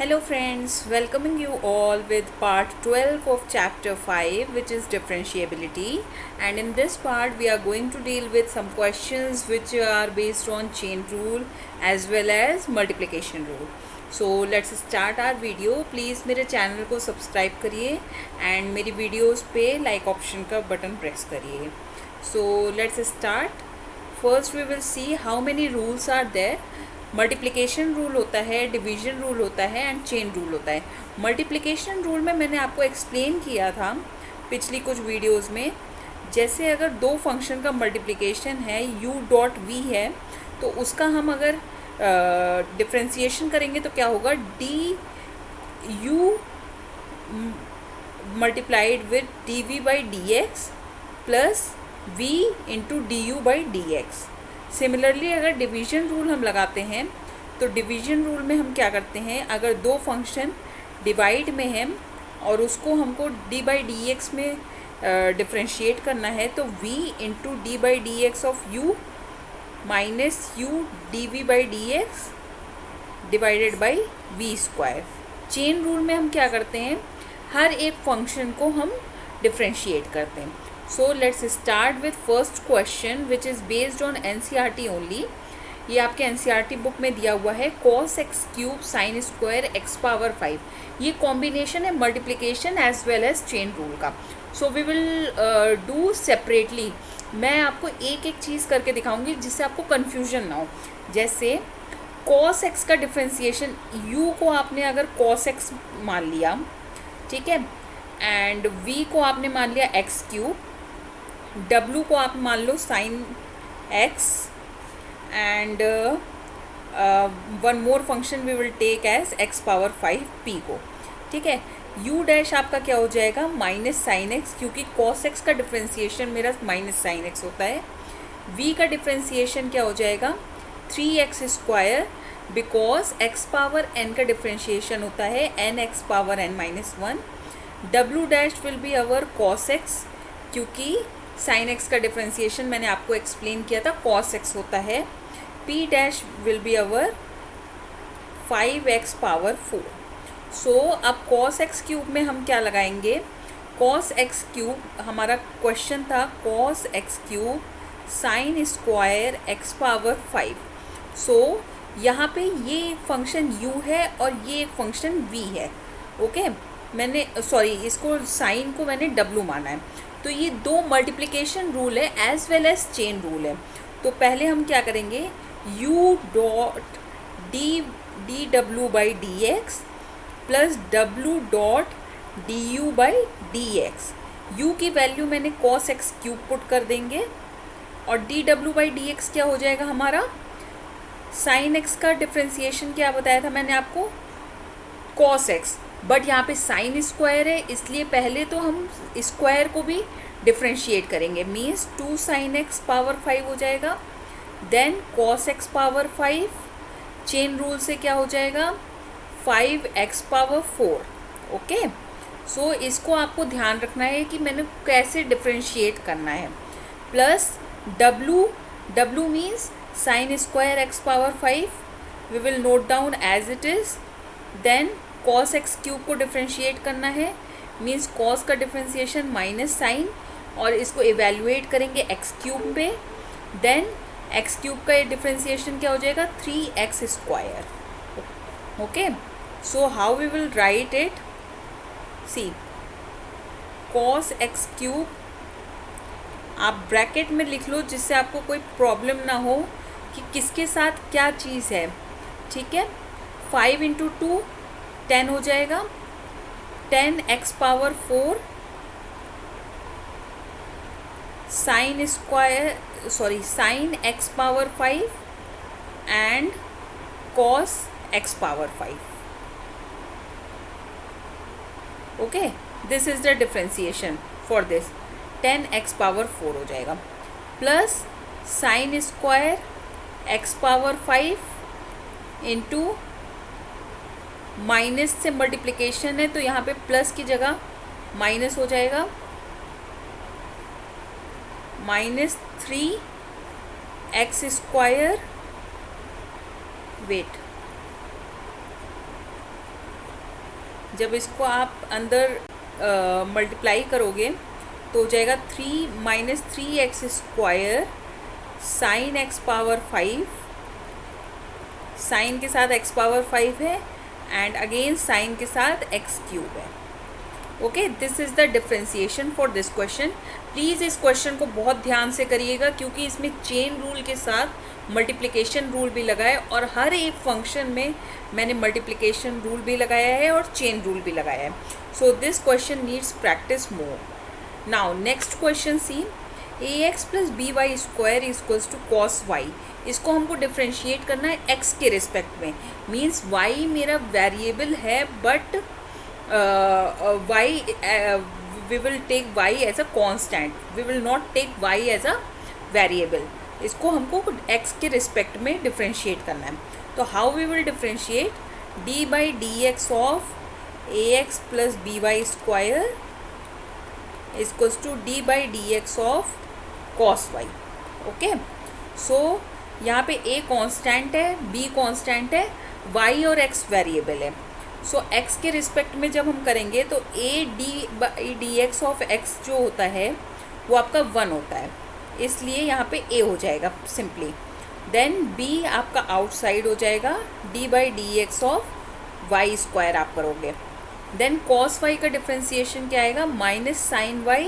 Hello friends, welcoming you all with part 12 of chapter 5, which is differentiability, and in this part we are going to deal with some questions which are based on chain rule as well as multiplication rule. So let's start our video. Please मेरे channel को subscribe करिए and मेरी videos पे like option का button press करिए. So let's start. First we will see how many rules are there. Multiplication rule होता है, division rule होता है एंड चेन रूल होता है. मल्टीप्लिकेशन रूल में मैंने आपको एक्सप्लेन किया था पिछली कुछ वीडियोस में. जैसे अगर दो फंक्शन का मल्टीप्लिकेशन है, u डॉट v है, तो उसका हम अगर डिफ्रेंशिएशन करेंगे तो क्या होगा, d u multiplied with d v by d x plus v into d u by d x. Similarly अगर डिवीजन रूल हम लगाते हैं तो डिवीजन रूल में हम क्या करते हैं, अगर दो फंक्शन डिवाइड में हैं और उसको हमको d बाई डी एक्स में डिफ्रेंशिएट करना है तो v into d by d x of u minus u d v by d x divided by v square. Chain rule में हम क्या करते हैं, हर एक फंक्शन को हम डिफ्रेंशिएट करते हैं. So let's start with first question which is based on NCERT only. ये आपके NCERT बुक में दिया हुआ है cos x cube sine square x power 5. ये कॉम्बिनेशन है multiplication as well as chain rule का. So we will do separately. मैं आपको एक एक चीज़ करके दिखाऊंगी जिससे आपको कन्फ्यूजन ना हो. जैसे cos x का डिफ्रेंसिएशन, u को आपने अगर cos x मान लिया, ठीक है, एंड v को आपने मान लिया x क्यूब, W को आप मान लो sine x and one more function we will take as x power 5 p को. ठीक है, u डैश आपका क्या हो जाएगा, माइनस साइन x, क्योंकि cos x का डिफ्रेंसिएशन मेरा माइनस साइन x होता है. v का डिफ्रेंसिएशन क्या हो जाएगा, 3x square, because x power n का डिफ्रेंसिएशन होता है n x power n minus 1. w dash will be our cos x, क्योंकि साइन एक्स का डिफ्रेंसिएशन मैंने आपको एक्सप्लेन किया था cos x होता है. p dash will be our 5x power 4. सो अब cos x क्यूब में हम क्या लगाएंगे, cos x क्यूब हमारा क्वेश्चन था cos x cube sine square x power 5. सो यहाँ पे ये एक फंक्शन u है और ये एक फंक्शन v है. ओके, मैंने सॉरी इसको साइन को मैंने w माना है. तो ये दो मल्टीप्लिकेशन रूल है as well as chain rule है. तो पहले हम क्या करेंगे, u dot D W by d x plus W dot D u by d x. You की वैल्यू मैंने cos x क्यूब पुट कर देंगे और D W by d x क्या हो जाएगा हमारा, साइन x का डिफ्रेंसिएशन क्या बताया था मैंने आपको, cos x, बट यहाँ पे साइन स्क्वायर है इसलिए पहले तो हम स्क्वायर को भी डिफ्रेंशिएट करेंगे. मीन्स 2 साइन एक्स पावर 5 हो जाएगा, then cos x power 5, chain rule से क्या हो जाएगा 5x पावर 4. ओके, सो इसको आपको ध्यान रखना है कि मैंने कैसे डिफ्रेंशिएट करना है. Plus w means sine square x power 5, we will note down as it is. Then cos x cube को डिफ्रेंशिएट करना है, मीन्स cos का डिफ्रेंशिएशन माइनस साइन, और इसको इवेल्युएट करेंगे x क्यूब पे. देन x क्यूब का ये डिफ्रेंशिएशन क्या हो जाएगा 3x square. Okay, so how we will write it, see cos x cube आप ब्रैकेट में लिख लो जिससे आपको कोई प्रॉब्लम ना हो कि किसके साथ क्या चीज़ है. ठीक है, 5 इंटू 2 10 हो जाएगा, 10x power 4 sine square sine x power 5 and cos x power 5. Okay, this is the differentiation for this. 10x power 4 हो जाएगा plus sign square x power 5 into minus से मल्टीप्लिकेशन है तो यहाँ पे प्लस की जगह माइनस हो जाएगा, माइनस 3x स्क्वायर, वेट जब इसको आप अंदर मल्टीप्लाई करोगे तो हो जाएगा 3 - 3x square sine x power 5, sine के साथ x पावर 5 है एंड अगेन साइन के साथ x क्यूब है। Okay, this is the differentiation for this question. Please इस क्वेश्चन को बहुत ध्यान से करिएगा क्योंकि इसमें चेन रूल के साथ मल्टीप्लिकेशन रूल भी लगा है और हर एक फंक्शन में मैंने मल्टीप्लिकेशन रूल भी लगाया है और चेन रूल भी लगाया है। So this question needs practice more. Now next question see, ax + by square equals to cos y। इसको हमको डिफ्रेंशिएट करना है x के रिस्पेक्ट में, मीन्स y मेरा वेरिएबल है but y we will take y as a constant, we will not take y as a variable। इसको हमको x के रिस्पेक्ट में डिफ्रेंशिएट करना है। तो how we will differentiate, d/dx of ax + by square equals to d/dx of cos y। Okay, so यहाँ पे a constant है, b कांस्टेंट है, y और x वेरिएबल है। सो x के रिस्पेक्ट में जब हम करेंगे तो a/dx ऑफ x जो होता है वो आपका 1 होता है, इसलिए यहाँ पे a हो जाएगा सिंपली। देन b आपका आउटसाइड हो जाएगा, d/dx ऑफ y स्क्वायर आप करोगे। देन cos y का डिफ्रेंसिएशन क्या आएगा, -sin y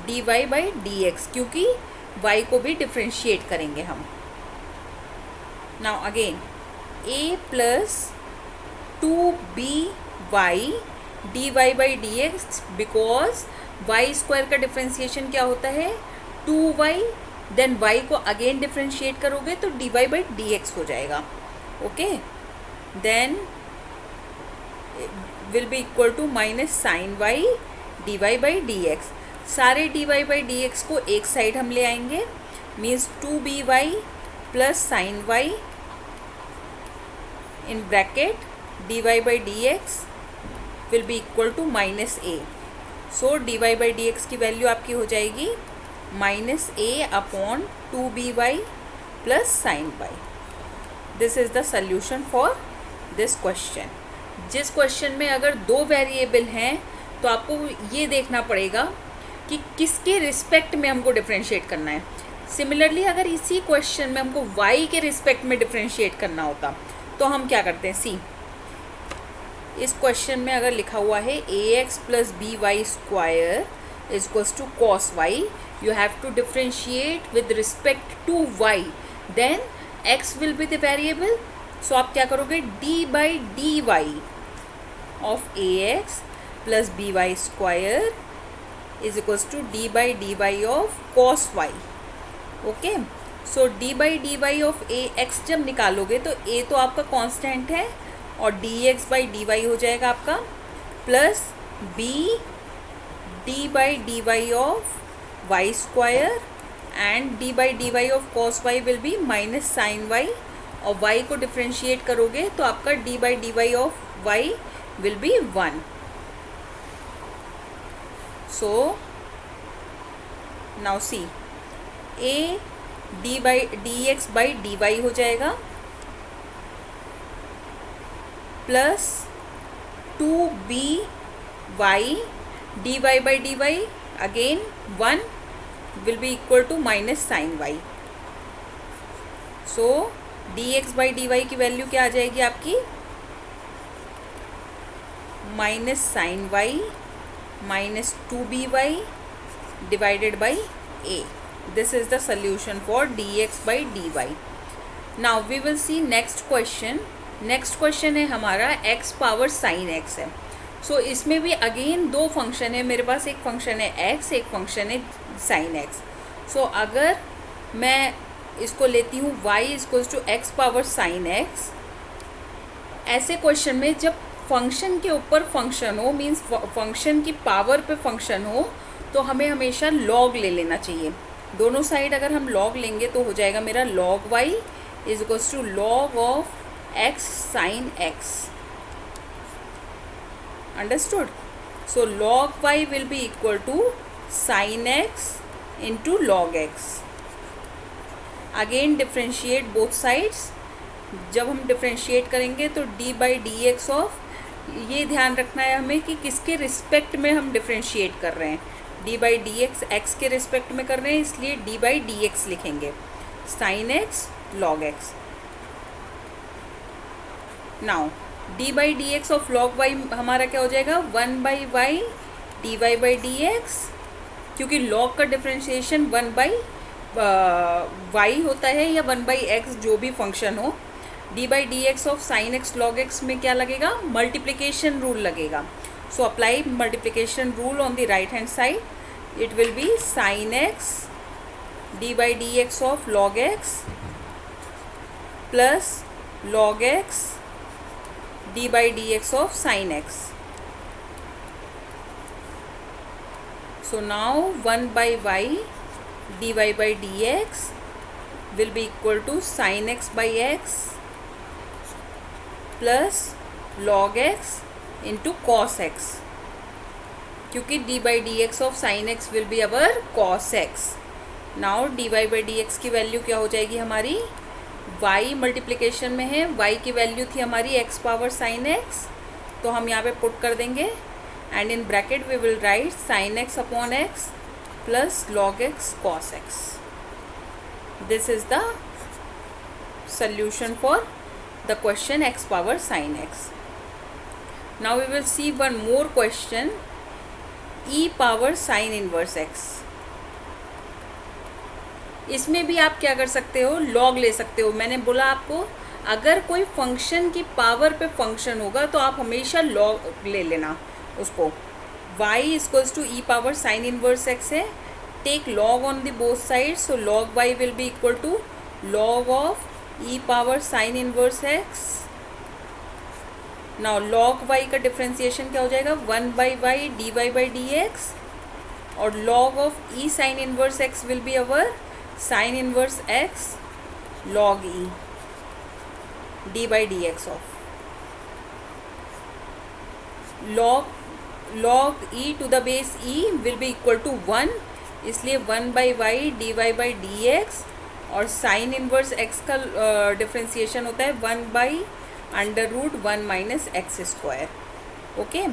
dy/dx, क्योंकि y को भी डिफ्रेंशिएट करेंगे हम। Now again a + 2by dy/dx, because y square का डिफ्रेंसिएशन क्या होता है 2y, देन y को अगेन डिफ्रेंशिएट करोगे तो dy/dx हो जाएगा। Okay, then will be equal to -sin y dy/dx। सारे dy/dx को एक साइड हम ले आएंगे, means 2by + sin y in bracket dy/dx will be equal to -a। So dy/dx की वैल्यू आपकी हो जाएगी -a/2by + sin y। This is the solution for this question. जिस क्वेश्चन में अगर 2 वेरिएबल हैं तो आपको ये देखना पड़ेगा कि किसके रिस्पेक्ट में हमको डिफ्रेंशिएट करना है। सिमिलरली अगर इसी क्वेश्चन में हमको y के रिस्पेक्ट में डिफ्रेंशिएट करना होता तो हम क्या करते हैं, सी इस क्वेश्चन में अगर लिखा हुआ है ax + by square equals to cos y, you have to differentiate with respect to y, then x will be the variable. So आप क्या करोगे, d/dy of ax + by square equals to d/dy of cos y। Okay, so d/dy of ax जब निकालोगे तो a तो आपका constant है और dx/dy हो जाएगा आपका, plus b d/dy of y square and d/dy of cos y will be -sin y, और y को डिफ्रेंशिएट करोगे तो आपका d/dy of y will be 1। So now see a dx/dy हो जाएगा प्लस 2by dy/dy again 1 will be equal to -sin y। So dx/dy की value क्या आ जाएगी आपकी, -sin y -2by divided by a। This is the solution for dx/dy। Now we will see next question। Next question है हमारा x power sin x है। सो इसमें भी again 2 function है मेरे पास, एक फंक्शन है x, एक फंक्शन है sin x। सो अगर मैं इसको लेती हूँ y = x power sin x, ऐसे क्वेश्चन में जब फंक्शन के ऊपर फंक्शन हो, मीन्स फंक्शन की पावर पे फंक्शन हो, तो हमें हमेशा लॉग ले लेना चाहिए। दोनों साइड अगर हम लॉग लेंगे तो हो जाएगा मेरा log y = log of x sin x। Understood? So log y will be equal to sin x into log x। Again differentiate both sides. जब हम डिफ्रेंशिएट करेंगे तो d/dx ऑफ ये ध्यान रखना है हमें कि किसके रिस्पेक्ट में हम डिफ्रेंशिएट कर रहे हैं। D by d x x के रिस्पेक्ट में कर रहे हैं, इसलिए डी बाई डी एक्स लिखेंगे, sine x log x. Now d by d x of log y हमारा क्या हो जाएगा, 1 by y d y by d x, क्योंकि लॉग का डिफ्रेंशिएशन 1 बाई वाई होता है या 1 बाई एक्स, जो भी फंक्शन हो। D by d x of sine x log x में क्या लगेगा, मल्टीप्लिकेशन रूल लगेगा। So apply multiplication rule on the right hand side, it will be sine x D by d x of log x plus log x D by d x of sine x. So now 1 by y dy by dx will be equal to sin x by x plus log x into cos x, क्योंकि dy by dx of sin x will be our cos x. Now dy by dx की value क्या हो जाएगी हमारी, y multiplication में है, y की value थी हमारी x पावर sin x, तो हम यहाँ पे पुट कर देंगे, and in bracket we will write sin x upon x plus log x cos x. This is the solution for the question x power sin x. Now we will see one more question, e power sin inverse x. इसमें भी आप क्या कर सकते हो, log ले सकते हो। मैंने बोला आपको अगर कोई फंक्शन की पावर पे फंक्शन होगा तो आप हमेशा लॉग ले लेना उसको। y equals to e power sine inverse x है, take log on the both side, so log y will be equal to log of e power sine inverse x। Now log y का differentiation क्या हो जाएगा, 1 by y d y by d x, और log of e sine inverse x will be our sine inverse x log e d by d x of log e to the base e will be equal to 1, इसलिए 1 by y d y by d x, और sine inverse x का differentiation होता है 1 by under root 1 minus x square. Okay,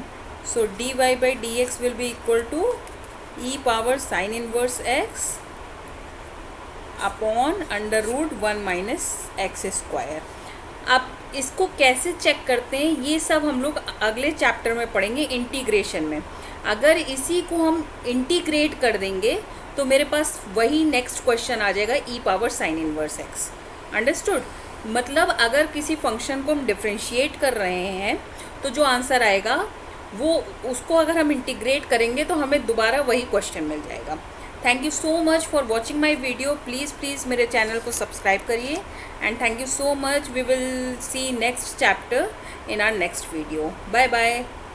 so d y by d x will be equal to e power sine inverse x upon under root 1 minus x square. अब इसको कैसे check करते हैं ये सब हम लोग अगले चैप्टर में पढ़ेंगे इंटीग्रेशन में। अगर इसी को हम इंटीग्रेट कर देंगे तो मेरे पास वही नेक्स्ट क्वेश्चन आ जाएगा, e power sine inverse x. Understood? मतलब अगर किसी फंक्शन को हम डिफ्रेंशिएट कर रहे हैं तो जो आंसर आएगा वो उसको अगर हम इंटीग्रेट करेंगे तो हमें दोबारा वही क्वेश्चन मिल जाएगा। Thank you so much for watching my video. Please मेरे चैनल को सब्सक्राइब करिए, and thank you so much. We will see next chapter in our next video. Bye bye.